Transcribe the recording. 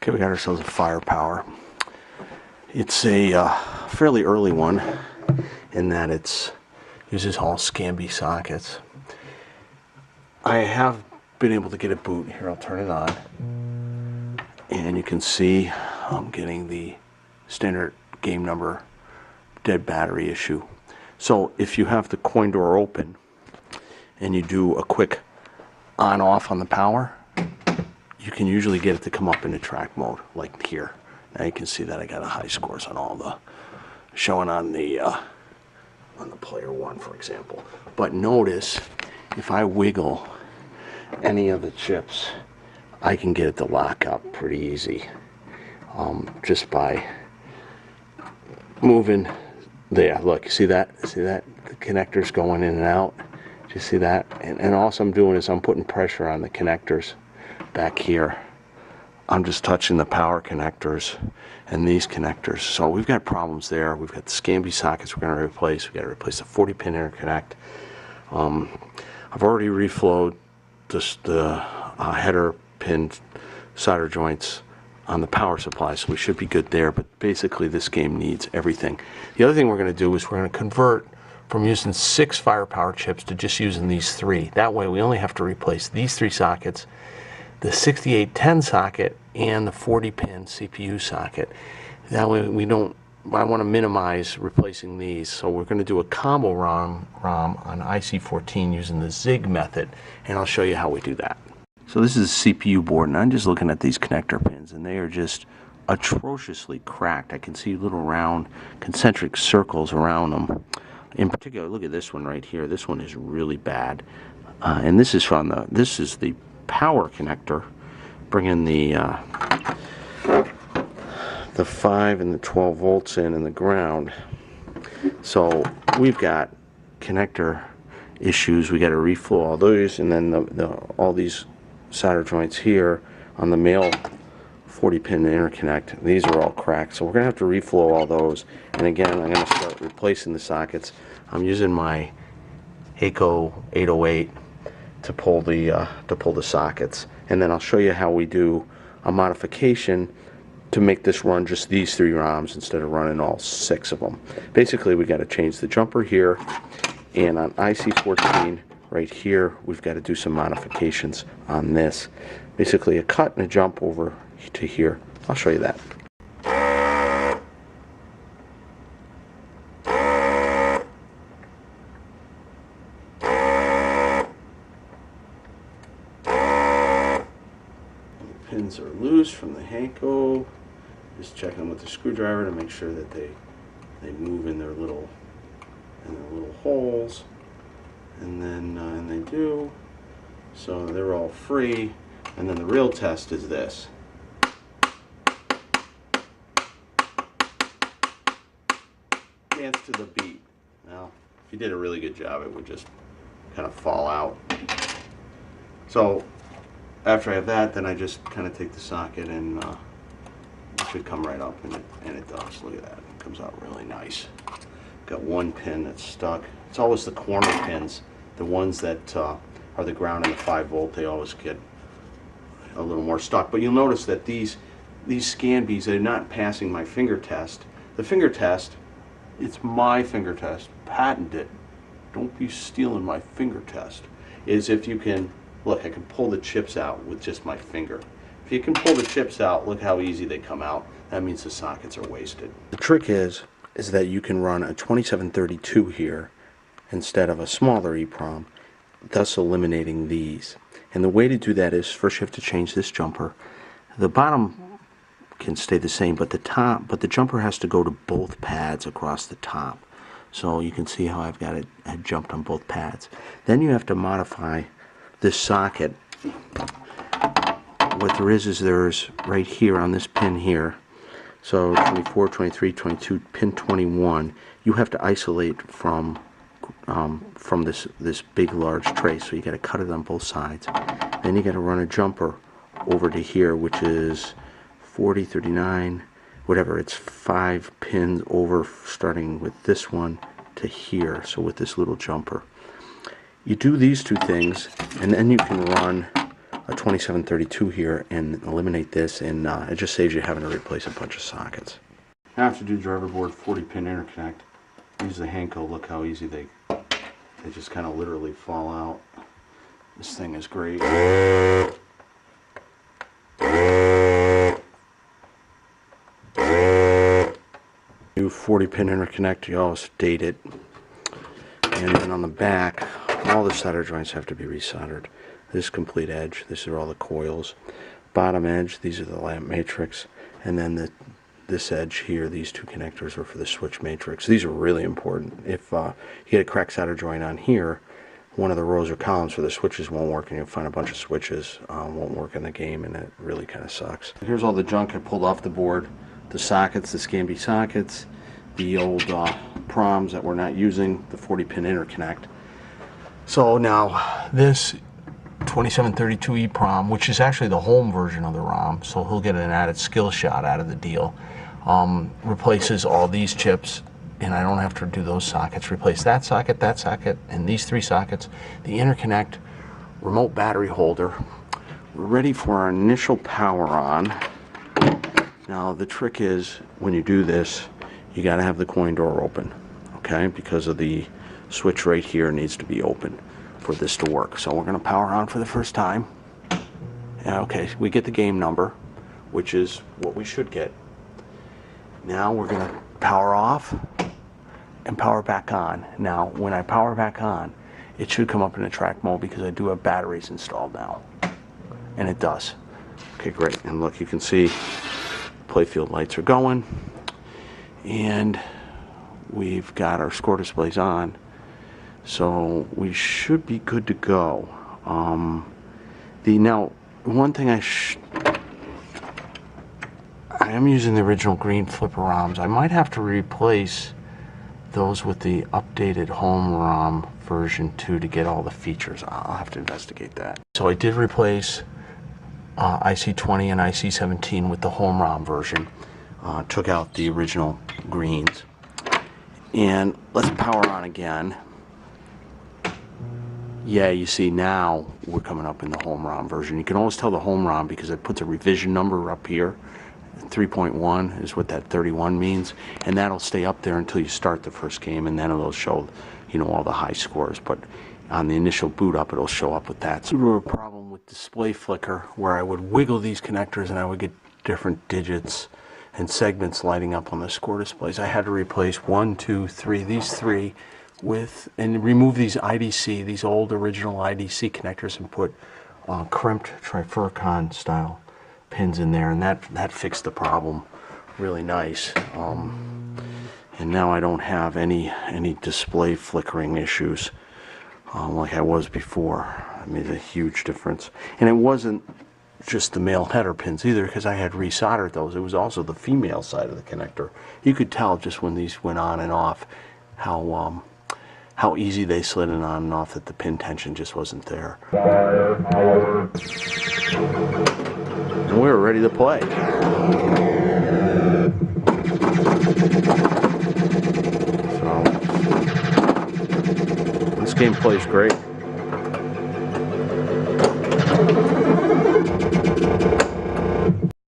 Okay, we got ourselves a firepower. It's a fairly early one in that it uses all Scamby sockets. I have been able to get it boot. Here, I'll turn it on. And you can see I'm getting the standard game number dead battery issue. So if you have the coin door open and you do a quick on-off on the power, you can usually get it to come up into track mode, like here. Now you can see that I got a high scores on all the showing on the player one, for example. But notice if I wiggle any of the chips, I can get it to lock up pretty easy, just by moving. There, look, see that? See that? The connectors going in and out. Do you see that? And all I'm doing is I'm putting pressure on the connectors back here. I'm just touching the power connectors and these connectors. So we've got problems there. We've got the Scamby sockets we're going to replace. We've got to replace the 40-pin interconnect. I've already reflowed the header pin solder joints on the power supply, so we should be good there. But basically this game needs everything. The other thing we're going to do is we're going to convert from using 6 firepower chips to just using these 3. That way we only have to replace these 3 sockets, the 6810 socket and the 40-pin CPU socket. That way I want to minimize replacing these, so we're going to do a combo ROM on IC14 using the ZIG method, and I'll show you how we do that. So this is a CPU board, and I'm just looking at these connector pins, and they are just atrociously cracked. I can see little round concentric circles around them. In particular, look at this one right here. This one is really bad, and this is the power connector, bringing the 5 and the 12 volts in and the ground. So we've got connector issues. We got to reflow all those, and then all these solder joints here on the male 40-pin interconnect. These are all cracked, so we're gonna have to reflow all those. And again, I'm gonna start replacing the sockets. I'm using my Heiko 808 to pull the sockets, and then I'll show you how we do a modification to make this run just these 3 ROMs instead of running all 6 of them. Basically, we got to change the jumper here, and on IC14 right here, we've got to do some modifications on this. Basically, a cut and a jump over to here. I'll show you that. Pins are loose from the Heiko. Just checking them with the screwdriver to make sure that they move in their little holes, and then and they do. So they're all free. And then the real test is this. Dance to the beat. Now, if you did a really good job, it would just kind of fall out. So after I have that, then I just kind of take the socket and it should come right up, and it does. Look at that. It comes out really nice. Got one pin that's stuck. It's always the corner pins, the ones that are the ground and the 5 volt. They always get a little more stuck. But you'll notice that these Scambys, they're not passing my finger test. The finger test, it's my finger test. Patent it. Don't be stealing my finger test. Is if you can, look, I can pull the chips out with just my finger. If you can pull the chips out, look how easy they come out. That means the sockets are wasted. The trick is that you can run a 2732 here instead of a smaller EEPROM, thus eliminating these. And the way to do that is first you have to change this jumper. The bottom can stay the same, but the jumper has to go to both pads across the top. So you can see how I've got it jumped on both pads. Then you have to modify this socket. What there is there's right here on this pin here, so 24, 23, 22, pin 21, you have to isolate from this big large tray, so you got to cut it on both sides. Then you got to run a jumper over to here, which is 40, 39, whatever, it's 5 pins over, starting with this one to here, so with this little jumper. You do these 2 things, and then you can run a 2732 here and eliminate this, and it just saves you having to replace a bunch of sockets. Now I have to do driver board 40 pin interconnect. Use the Hanko. Look how easy they just kind of literally fall out. This thing is great. New 40 pin interconnect, you always date it. And then on the back, all the solder joints have to be resoldered. This complete edge, these are all the coils. Bottom edge, these are the lamp matrix. And then this edge here, these two connectors are for the switch matrix. These are really important. If you get a cracked solder joint on here, one of the rows or columns for the switches won't work, and you'll find a bunch of switches won't work in the game, and it really kind of sucks. Here's all the junk I pulled off the board. The sockets, the Scamby sockets, the old proms that we're not using, the 40 pin interconnect. So now this 2732E prom, which is actually the home version of the ROM, so he'll get an added skill shot out of the deal, replaces all these chips, and I don't have to do those sockets. Replace that socket, and these three sockets, the interconnect, remote battery holder. We're ready for our initial power on. Now the trick is, when you do this, you got to have the coin door open, okay? Because of the switch right here needs to be open for this to work. So we're going to power on for the first time. Okay, we get the game number, which is what we should get. Now we're going to power off and power back on. Now when I power back on, it should come up in the track mode because I do have batteries installed now. And it does. Okay, great. And look, you can see playfield lights are going, and we've got our score displays on, so we should be good to go. Now one thing I am using the original green flipper ROMs. I might have to replace those with the updated home ROM version 2 to get all the features. I'll have to investigate that. So I did replace IC20 and IC17 with the home ROM version. Took out the original greens. And let's power on again. Yeah, you see now we're coming up in the home ROM version. You can always tell the home ROM because it puts a revision number up here. 3.1 is what that 31 means, and that'll stay up there until you start the first game, and then it'll show, you know, all the high scores. But on the initial boot up, it'll show up with that. So we were a problem with display flicker where I would wiggle these connectors and I would get different digits and segments lighting up on the score displays. I had to replace 1, 2, 3, these three with, and remove these IDC, these old original IDC connectors, and put crimped trifurcon style pins in there, and that fixed the problem really nice. And now I don't have any display flickering issues like I was before. It made a huge difference. And it wasn't just the male header pins either, because I had resoldered those. It was also the female side of the connector. You could tell just when these went on and off how easy they slid in on and off, that the pin tension just wasn't there. And we were ready to play. So this game plays great.